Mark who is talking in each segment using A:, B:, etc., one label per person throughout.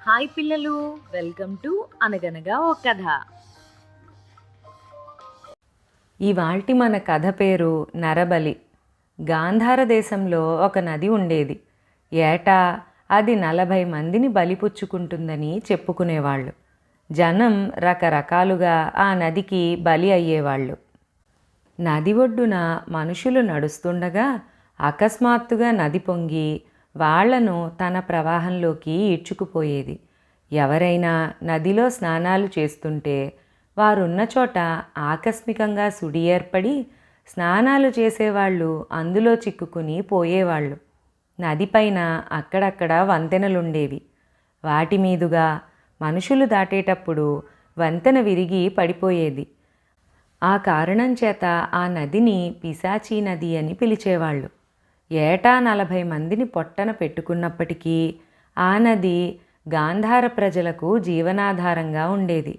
A: Hi పిల్లలు, welcome to అనగనగా ఓ కథ. ఇవాల్టి మన కథ పేరు నరబలి. గాంధార దేశంలో ఒక నది ఉండేది. ఏటా అది 40 మందిని బలిపుచ్చుకుంటుందని చెప్పుకునేవాళ్ళు. జనం రకరకాలుగా ఆ నదికి బలి అయ్యేవాళ్ళు. నది ఒడ్డున మనుషులు నడుస్తుండగా అకస్మాత్తుగా నది పొంగి వాళ్లను తన ప్రవాహంలోకి ఈడ్చుకుపోయేది. ఎవరైనా నదిలో స్నానాలు చేస్తుంటే వారున్న చోట ఆకస్మికంగా సుడి ఏర్పడి స్నానాలు చేసేవాళ్ళు అందులో చిక్కుకుని పోయేవాళ్ళు. నదిపైన అక్కడక్కడ వంతెనలుండేవి. వాటి మీదుగా మనుషులు దాటేటప్పుడు వంతెన విరిగి పడిపోయేది. ఆ కారణం చేత ఆ నదిని పిశాచీ నది అని పిలిచేవాళ్ళు. ఏటా 40 మందిని పొట్టన పెట్టుకున్నప్పటికీ ఆ నది గాంధార ప్రజలకు జీవనాధారంగా ఉండేది.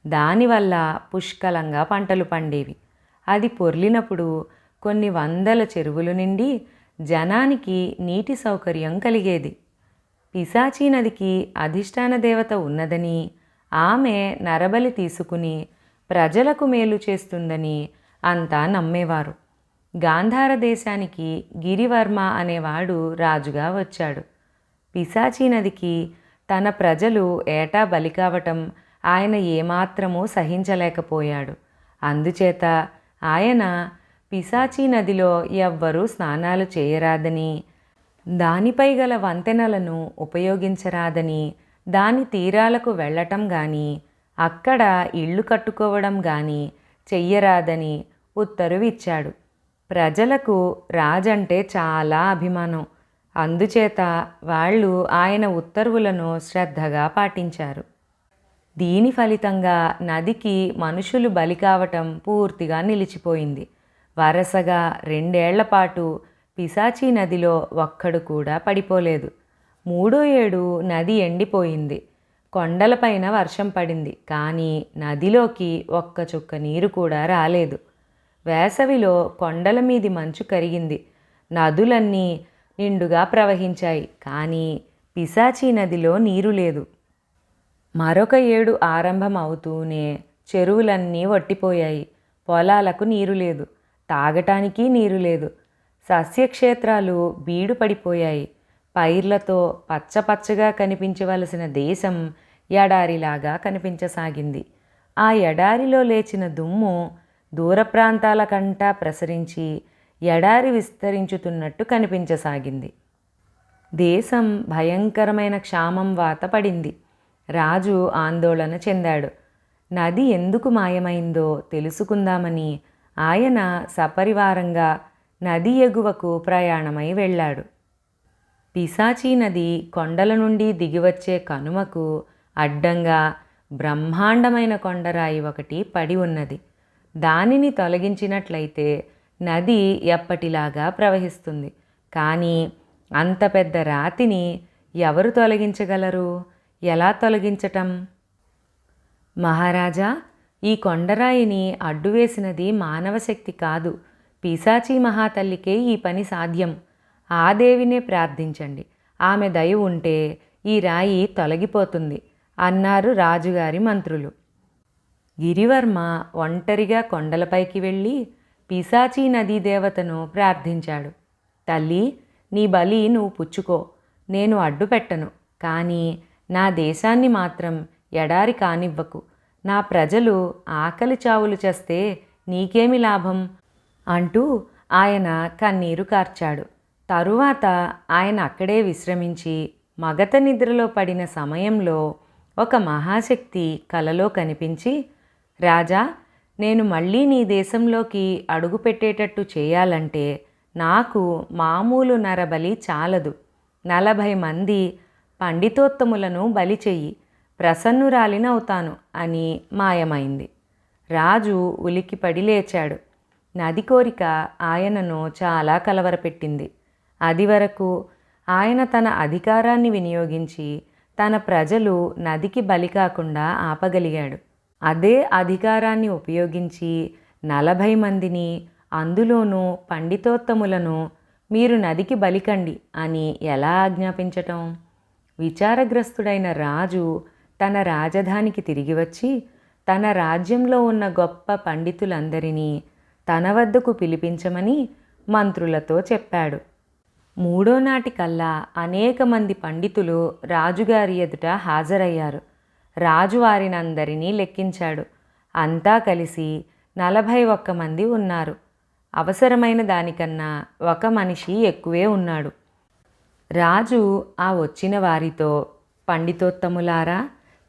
A: దానివల్ల పుష్కలంగా పంటలు పండేవి. అది పొర్లినప్పుడు కొన్ని వందల చెరువులు నిండి జనానికి నీటి సౌకర్యం కలిగేది. పిశాచీ నదికి అధిష్టాన దేవత ఉన్నదని, ఆమె నరబలి తీసుకుని ప్రజలకు మేలు చేస్తుందని అంతా నమ్మేవారు. గాంధార దేశానికి గిరివర్మ అనేవాడు రాజుగా వచ్చాడు. పిశాచీ నదికి తన ప్రజలు ఏటా బలి కావటం ఆయన ఏమాత్రమూ సహించలేకపోయాడు. అందుచేత ఆయన పిశాచీ నదిలో ఎవ్వరూ స్నానాలు చేయరాదని, దానిపై గల వంతెనలను ఉపయోగించరాదని, దాని తీరాలకు వెళ్ళటం కానీ అక్కడ ఇళ్ళు కట్టుకోవడం కానీ చెయ్యరాదని ఉత్తర్వు ఇచ్చాడు. ప్రజలకు రాజంటే చాలా అభిమానం. అందుచేత వాళ్ళు ఆయన ఉత్తర్వులను శ్రద్ధగా పాటించారు. దీని ఫలితంగా నదికి మనుషులు బలి కావటం పూర్తిగా నిలిచిపోయింది. వరుసగా 2 ఏళ్లపాటు పిశాచీ నదిలో ఒక్కడు కూడా పడిపోలేదు. 3వ ఏడు నది ఎండిపోయింది. కొండలపైన వర్షం పడింది, కానీ నదిలోకి ఒక్క చుక్క నీరు కూడా రాలేదు. వేసవిలో కొండల మీది మంచు కరిగింది. నదులన్నీ నిండుగా ప్రవహించాయి, కానీ పిశాచీ నదిలో నీరు లేదు. మరొక ఏడు ఆరంభం అవుతూనే చెరువులన్నీ వట్టిపోయాయి. పొలాలకు నీరు లేదు, తాగటానికి నీరు లేదు. సస్యక్షేత్రాలు బీడు పడిపోయాయి. పైర్లతో పచ్చపచ్చగా కనిపించవలసిన దేశం ఎడారిలాగా కనిపించసాగింది. ఆ ఎడారిలో లేచిన దుమ్ము దూర ప్రాంతాలకంటా ప్రసరించి ఎడారి విస్తరించుతున్నట్టు కనిపించసాగింది. దేశం భయంకరమైన క్షామం వాత పడింది. రాజు ఆందోళన చెందాడు. నది ఎందుకు మాయమైందో తెలుసుకుందామని ఆయన సపరివారంగా నది ఎగువకు ప్రయాణమై వెళ్ళాడు. పిశాచీ నది కొండల నుండి దిగివచ్చే కనుమకు అడ్డంగా బ్రహ్మాండమైన కొండరాయి ఒకటి పడి ఉన్నది. దానిని తొలగించినట్లయితే నది ఎప్పటిలాగా ప్రవహిస్తుంది. కానీ అంత పెద్ద రాతిని ఎవరు తొలగించగలరు? ఎలా తొలగించటం? మహారాజా, ఈ కొండరాయిని అడ్డువేసినది మానవశక్తి కాదు, పిశాచీ మహాతల్లికే ఈ పని సాధ్యం. ఆ దేవినే ప్రార్థించండి, ఆమె దయ ఉంటే ఈ రాయి తొలగిపోతుంది అన్నారు రాజుగారి మంత్రులు. గిరివర్మ ఒంటరిగా కొండలపైకి వెళ్ళి పిశాచీ నదీ దేవతను ప్రార్థించాడు. తల్లి, నీ బలి నువ్వు పుచ్చుకో, నేను అడ్డు పెట్టను. కానీ నా దేశాన్ని మాత్రం ఎడారి కానివ్వకు. నా ప్రజలు ఆకలి చావులు చేస్తే నీకేమి లాభం అంటూ ఆయన కన్నీరు కార్చాడు. తరువాత ఆయన అక్కడే విశ్రమించి మగత నిద్రలో పడిన సమయంలో ఒక మహాశక్తి కలలో కనిపించి, రాజా, నేను మళ్ళీ నీ దేశంలోకి అడుగుపెట్టేటట్టు చేయాలంటే నాకు మామూలు నరబలి చాలదు. 40 మంది పండితోత్తములను బలి చెయ్యి, ప్రసన్నురాలినవుతాను అని మాయమైంది. రాజు ఉలిక్కిపడి లేచాడు. నది కోరిక ఆయనను చాలా కలవరపెట్టింది. అది వరకు ఆయన తన అధికారాన్ని వినియోగించి తన ప్రజలు నదికి బలి కాకుండా ఆపగలిగాడు. అదే అధికారాన్ని ఉపయోగించి 40 మందిని, అందులోనూ పండితోత్తములను మీరు నదికి బలికండి అని ఎలా ఆజ్ఞాపించటం?
B: విచారగ్రస్తుడైన రాజు తన రాజధానికి తిరిగి వచ్చి తన రాజ్యంలో ఉన్న గొప్ప పండితులందరినీ తన వద్దకు పిలిపించమని మంత్రులతో చెప్పాడు. మూడో నాటికల్లా అనేక మంది పండితులు రాజుగారి ఎదుట హాజరయ్యారు. రాజు వారినందరినీ లెక్కించాడు. అంతా కలిసి 41 మంది ఉన్నారు. అవసరమైన దానికన్నా ఒక మనిషి ఎక్కువే ఉన్నాడు. రాజు ఆ వచ్చిన వారితో, పండితోత్తములారా,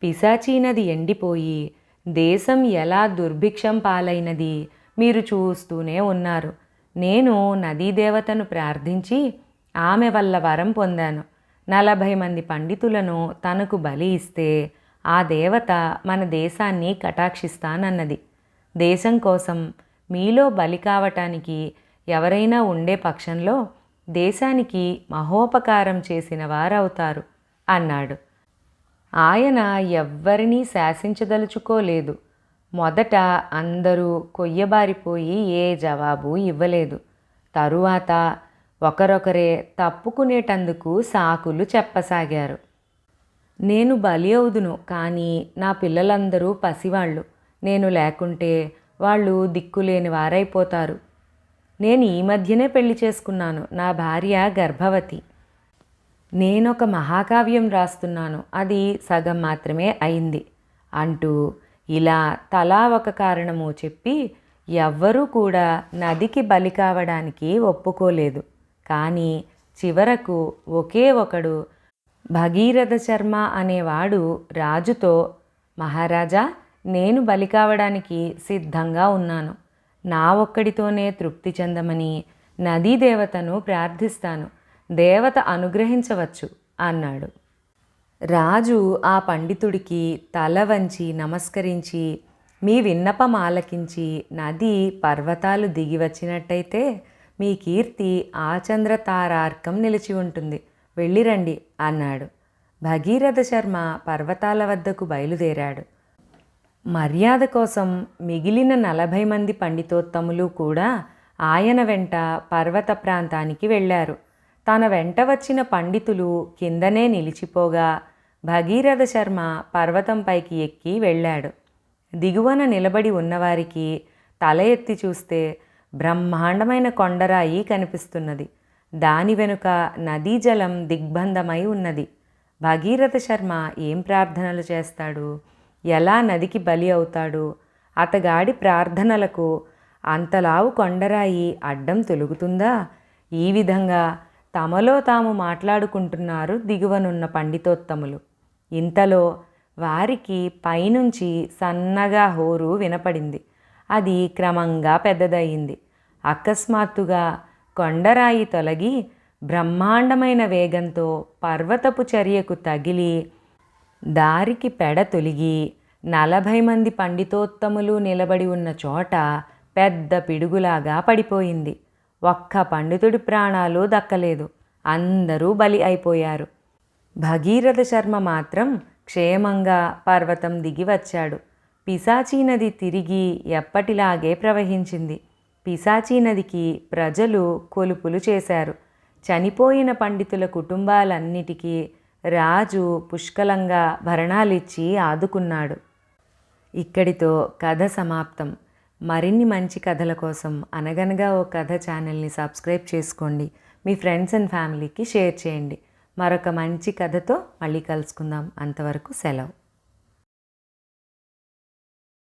B: పిశాచీ నది ఎండిపోయి దేశం ఎలా దుర్భిక్షం పాలైనది మీరు చూస్తూనే ఉన్నారు. నేను నదీదేవతను ప్రార్థించి ఆమె వల్ల వరం పొందాను. 40 మంది పండితులను తనకు బలి ఇస్తే ఆ దేవత మన దేశాన్ని కటాక్షిస్తానన్నది. దేశం కోసం మీలో బలి కావటానికి ఎవరైనా ఉండే పక్షంలో దేశానికి మహోపకారం చేసిన వారవుతారు అన్నాడు. ఆయన ఎవ్వరినీ శాసించదలుచుకోలేదు. మొదట అందరూ కొయ్యబారిపోయి ఏ జవాబు ఇవ్వలేదు. తరువాత ఒకరొకరే తప్పుకునేటందుకు సాకులు చెప్పసాగారు. నేను బలి అవుదును, కానీ నా పిల్లలందరూ పసివాళ్ళు. నేను లేకుంటే వాళ్ళు దిక్కులేని వారైపోతారు. నేను ఈ మధ్యనే పెళ్లి చేసుకున్నాను. నా భార్య గర్భవతి. నేనొక మహాకావ్యం రాస్తున్నాను. అది సగం మాత్రమే అయింది అంటూ ఇలా తలా ఒక కారణము చెప్పి ఎవ్వరూ కూడా నదికి బలి కావడానికి ఒప్పుకోలేదు. కానీ చివరకు ఒకే ఒకడు, భగీరథ శర్మ అనేవాడు రాజుతో, మహారాజా, నేను బలి కావడానికి సిద్ధంగా ఉన్నాను. నా ఒక్కడితోనే తృప్తి చెందమని నదీదేవతను ప్రార్థిస్తాను. దేవత అనుగ్రహించవచ్చు అన్నాడు. రాజు ఆ పండితుడికి తల వంచి నమస్కరించి, మీ విన్నపం ఆలకించి నది పర్వతాలు దిగి వచ్చినట్టయితే మీ కీర్తి ఆచంద్రతారార్కం నిలిచి ఉంటుంది. వెళ్ళిరండి అన్నాడు. భగీరథ శర్మ పర్వతాల వద్దకు బయలుదేరాడు. మర్యాద కోసం మిగిలిన 40 మంది పండితోత్తములు కూడా ఆయన వెంట పర్వత ప్రాంతానికి వెళ్ళారు. తన వెంట వచ్చిన పండితులు కిందనే నిలిచిపోగా భగీరథ శర్మ పర్వతంపైకి ఎక్కి వెళ్ళాడు. దిగువన నిలబడి ఉన్నవారికి తల ఎత్తి చూస్తే బ్రహ్మాండమైన కొండరాయి కనిపిస్తున్నది. దాని వెనుక నదీ జలం దిగ్బంధమై ఉన్నది. భగీరథ శర్మ ఏం ప్రార్థనలు చేస్తాడు, ఎలా నదికి బలి అవుతాడు? అతగాడి ప్రార్థనలకు అంతలావు కొండరాయి అడ్డం తొలుగుతుందా? ఈ విధంగా తమలో తాము మాట్లాడుకుంటున్నారు దిగువనున్న పండితోత్తములు. ఇంతలో వారికి పైనుంచి సన్నగా హోరు వినపడింది. అది క్రమంగా పెద్దదయ్యింది. అకస్మాత్తుగా కొండరాయి తొలగి బ్రహ్మాండమైన వేగంతో పర్వతపు చర్యకు తగిలి దారికి పెడ తొలిగి 40 మంది పండితోత్తములు నిలబడి ఉన్న చోట పెద్ద పిడుగులాగా పడిపోయింది. ఒక్క పండితుడి ప్రాణాలు దక్కలేదు. అందరూ బలి అయిపోయారు. భగీరథ శర్మ మాత్రం క్షేమంగా పర్వతం దిగి వచ్చాడు. పిశాచీ నది తిరిగి ఎప్పటిలాగే ప్రవహించింది. పిశాచీ నదికి ప్రజలు కొలుపులు చేశారు. చనిపోయిన పండితుల కుటుంబాలన్నిటికీ రాజు పుష్కలంగా భరణాలిచ్చి ఆదుకున్నాడు. ఇక్కడితో కథ సమాప్తం. మరిన్ని మంచి కథల కోసం అనగనగా ఓ కథ ఛానల్ని సబ్స్క్రైబ్ చేసుకోండి. మీ ఫ్రెండ్స్ అండ్ ఫ్యామిలీకి షేర్ చేయండి. మరొక మంచి కథతో మళ్ళీ కలుసుకుందాం. అంతవరకు సెలవు.